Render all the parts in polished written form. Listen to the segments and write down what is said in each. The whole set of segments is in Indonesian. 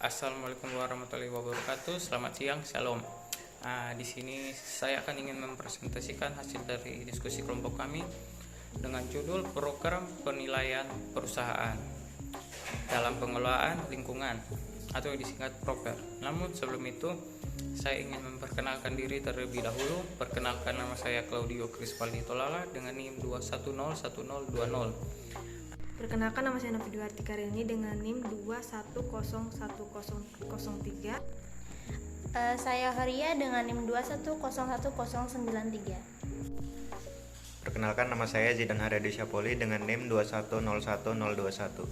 Assalamualaikum warahmatullahi wabarakatuh. Selamat siang, shalom. Di sini saya akan ingin mempresentasikan hasil dari diskusi kelompok kami dengan judul Program Penilaian Perusahaan dalam Pengelolaan Lingkungan atau disingkat PROPER. Namun sebelum itu, saya ingin memperkenalkan diri terlebih dahulu. Perkenalkan, nama saya Claudio Crisvaldi Tolala dengan NIM 2101020. Perkenalkan, nama saya Novi Duarti Karini dengan NIM 2101003. Saya Haria dengan NIM 2101093. Perkenalkan, nama saya Zidan Haryadi Syapoli dengan NIM 2101021.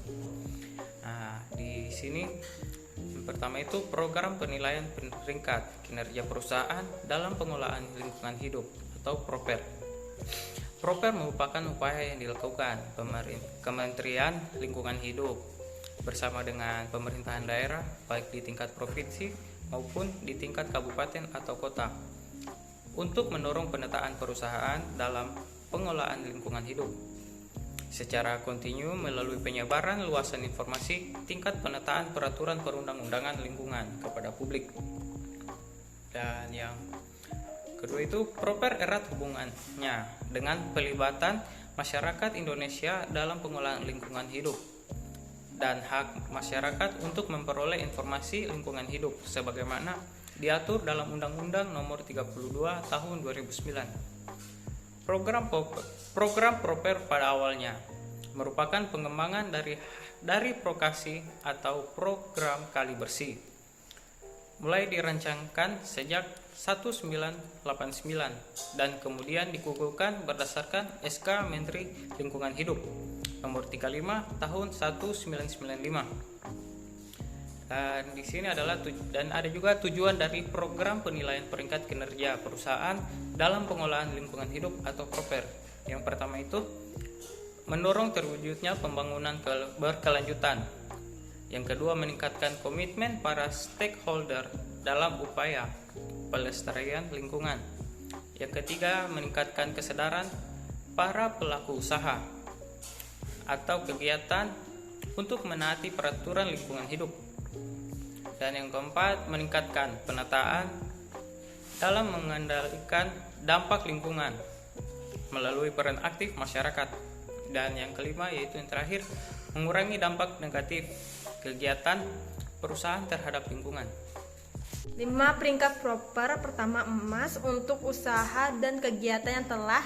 Di sini pertama itu program penilaian peringkat kinerja perusahaan dalam pengelolaan lingkungan hidup atau PROPER. PROPER merupakan upaya yang dilakukan Kementerian Lingkungan Hidup bersama dengan pemerintahan daerah baik di tingkat provinsi maupun di tingkat kabupaten atau kota untuk mendorong penataan perusahaan dalam pengelolaan lingkungan hidup secara kontinu melalui penyebaran luasan informasi tingkat penataan peraturan perundang-undangan lingkungan kepada publik. Dan yang kedua itu PROPER erat hubungannya dengan pelibatan masyarakat Indonesia dalam pengelolaan lingkungan hidup dan hak masyarakat untuk memperoleh informasi lingkungan hidup sebagaimana diatur dalam Undang-Undang Nomor 32 Tahun 2009. Program PROPER pada awalnya merupakan pengembangan dari Prokasi atau Program Kali Bersih. Mulai dirancangkan sejak 1989 dan kemudian dikukuhkan berdasarkan SK Menteri Lingkungan Hidup Nomor 35 Tahun 1995. Dan di sini ada juga tujuan dari program penilaian peringkat kinerja perusahaan dalam pengelolaan lingkungan hidup atau PROPER. Yang pertama itu mendorong terwujudnya pembangunan berkelanjutan. Yang kedua, meningkatkan komitmen para stakeholder dalam upaya pelestarian lingkungan. Yang ketiga, meningkatkan kesadaran para pelaku usaha atau kegiatan untuk menaati peraturan lingkungan hidup. Dan yang keempat, meningkatkan penataan dalam mengendalikan dampak lingkungan melalui peran aktif masyarakat. Dan yang kelima, yaitu yang terakhir, mengurangi dampak negatif kegiatan perusahaan terhadap lingkungan. 5 peringkat PROPER. Pertama, emas untuk usaha dan kegiatan yang telah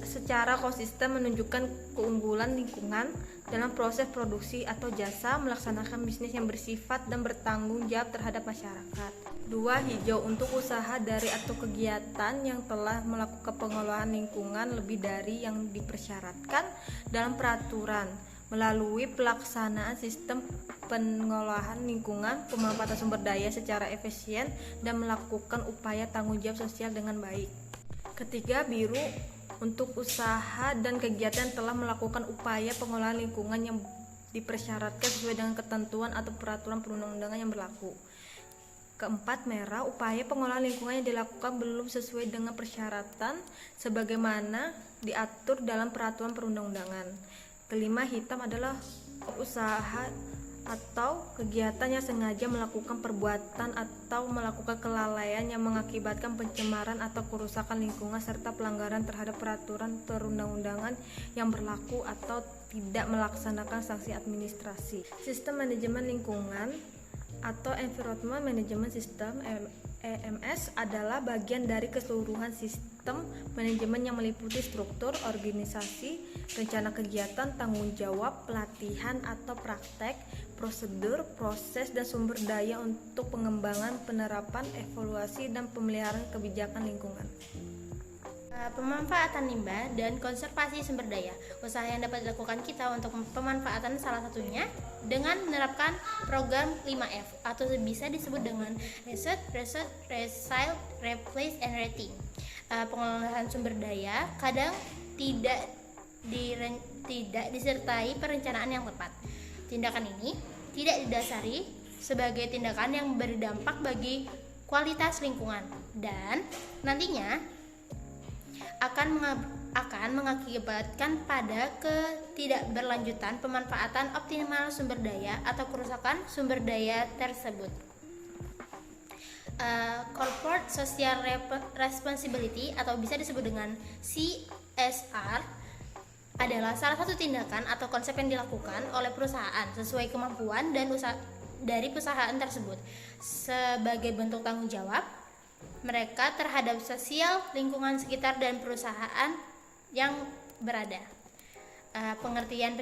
secara konsisten menunjukkan keunggulan lingkungan dalam proses produksi atau jasa melaksanakan bisnis yang bersifat dan bertanggung jawab terhadap masyarakat. 2, hijau untuk usaha dari atau kegiatan yang telah melakukan pengelolaan lingkungan lebih dari yang dipersyaratkan dalam peraturan melalui pelaksanaan sistem pengelolaan lingkungan, pemanfaatan sumber daya secara efisien dan melakukan upaya tanggung jawab sosial dengan baik. Ketiga, biru untuk usaha dan kegiatan yang telah melakukan upaya pengelolaan lingkungan yang dipersyaratkan sesuai dengan ketentuan atau peraturan perundang-undangan yang berlaku. Keempat, merah upaya pengelolaan lingkungan yang dilakukan belum sesuai dengan persyaratan sebagaimana diatur dalam peraturan perundang-undangan. Kelima, hitam adalah usaha atau kegiatan yang sengaja melakukan perbuatan atau melakukan kelalaian yang mengakibatkan pencemaran atau kerusakan lingkungan serta pelanggaran terhadap peraturan perundang-undangan yang berlaku atau tidak melaksanakan sanksi administrasi. Sistem manajemen lingkungan atau Environment Management System EMS adalah bagian dari keseluruhan sistem manajemen yang meliputi struktur, organisasi, rencana kegiatan, tanggung jawab, pelatihan atau praktek, prosedur, proses, dan sumber daya untuk pengembangan, penerapan, evaluasi, dan pemeliharaan kebijakan lingkungan. Pemanfaatan limbah dan konservasi sumber daya. Usaha yang dapat dilakukan kita untuk pemanfaatan salah satunya dengan menerapkan program 5F atau bisa disebut dengan Research, Recycle, Replace, and Rating. Pengelolaan sumber daya kadang tidak disertai perencanaan yang tepat. Tindakan ini tidak didasari sebagai tindakan yang berdampak bagi kualitas lingkungan dan nantinya akan akan mengakibatkan pada ketidakberlanjutan pemanfaatan optimal sumber daya atau kerusakan sumber daya tersebut. Corporate Social Responsibility atau bisa disebut dengan CSR adalah salah satu tindakan atau konsep yang dilakukan oleh perusahaan sesuai kemampuan dan dari perusahaan tersebut sebagai bentuk tanggung jawab mereka terhadap sosial, lingkungan sekitar, dan perusahaan yang berada. Pengertian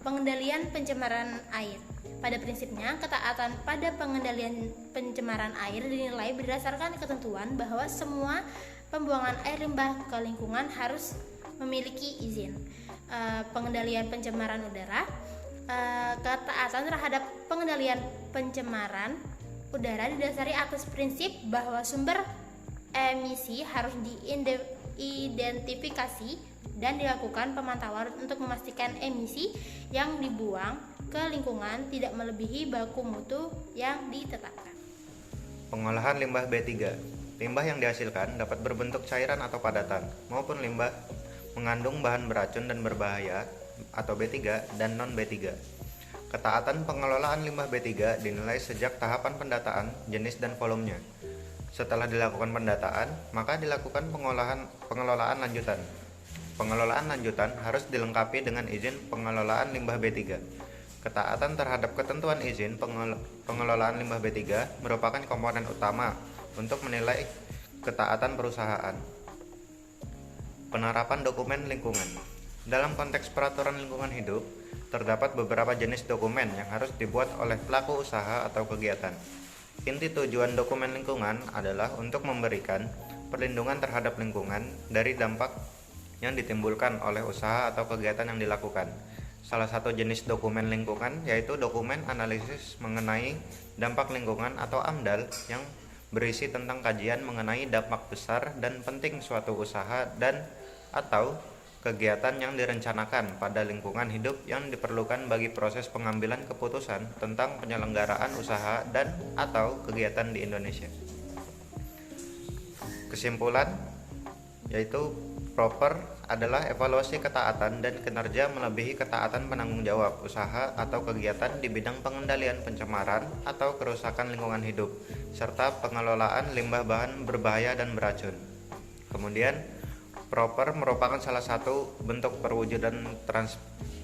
pengendalian pencemaran air. Pada prinsipnya, ketaatan pada pengendalian pencemaran air dinilai berdasarkan ketentuan bahwa semua pembuangan air limbah ke lingkungan harus memiliki izin. Pengendalian pencemaran udara. Ketaatan terhadap pengendalian pencemaran udara didasari atas prinsip bahwa sumber emisi harus diidentifikasi dan dilakukan pemantauan untuk memastikan emisi yang dibuang ke lingkungan tidak melebihi baku mutu yang ditetapkan. Pengolahan limbah B3. Limbah yang dihasilkan dapat berbentuk cairan atau padatan, maupun limbah mengandung bahan beracun dan berbahaya atau B3 dan non-B3. Ketaatan pengelolaan limbah B3 dinilai sejak tahapan pendataan jenis dan volumenya. Setelah dilakukan pendataan, maka dilakukan pengelolaan lanjutan. Pengelolaan lanjutan harus dilengkapi dengan izin pengelolaan limbah B3. Ketaatan terhadap ketentuan izin pengelolaan limbah B3 merupakan komponen utama untuk menilai ketaatan perusahaan. Penerapan dokumen lingkungan. Dalam konteks peraturan lingkungan hidup, terdapat beberapa jenis dokumen yang harus dibuat oleh pelaku usaha atau kegiatan. Inti tujuan dokumen lingkungan adalah untuk memberikan perlindungan terhadap lingkungan dari dampak yang ditimbulkan oleh usaha atau kegiatan yang dilakukan. Salah satu jenis dokumen lingkungan yaitu dokumen analisis mengenai dampak lingkungan atau AMDAL yang berisi tentang kajian mengenai dampak besar dan penting suatu usaha dan atau kegiatan yang direncanakan pada lingkungan hidup yang diperlukan bagi proses pengambilan keputusan tentang penyelenggaraan usaha dan atau kegiatan di Indonesia. Kesimpulan yaitu proper adalah evaluasi ketaatan dan kinerja melebihi ketaatan penanggung jawab usaha atau kegiatan di bidang pengendalian pencemaran atau kerusakan lingkungan hidup serta pengelolaan limbah bahan berbahaya dan beracun. Kemudian proper merupakan salah satu bentuk perwujudan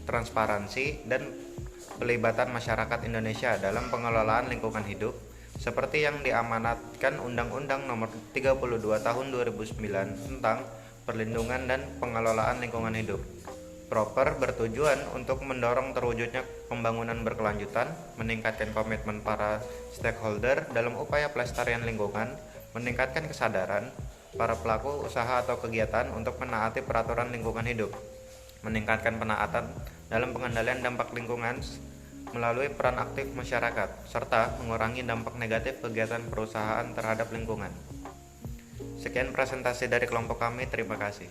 transparansi dan pelibatan masyarakat Indonesia dalam pengelolaan lingkungan hidup seperti yang diamanatkan Undang-Undang Nomor 32 Tahun 2009 tentang perlindungan dan pengelolaan lingkungan hidup. Proper bertujuan untuk mendorong terwujudnya pembangunan berkelanjutan, meningkatkan komitmen para stakeholder dalam upaya pelestarian lingkungan, meningkatkan kesadaran para pelaku usaha atau kegiatan untuk menaati peraturan lingkungan hidup, meningkatkan penaatan dalam pengendalian dampak lingkungan melalui peran aktif masyarakat, serta mengurangi dampak negatif kegiatan perusahaan terhadap lingkungan. Sekian presentasi dari kelompok kami, terima kasih.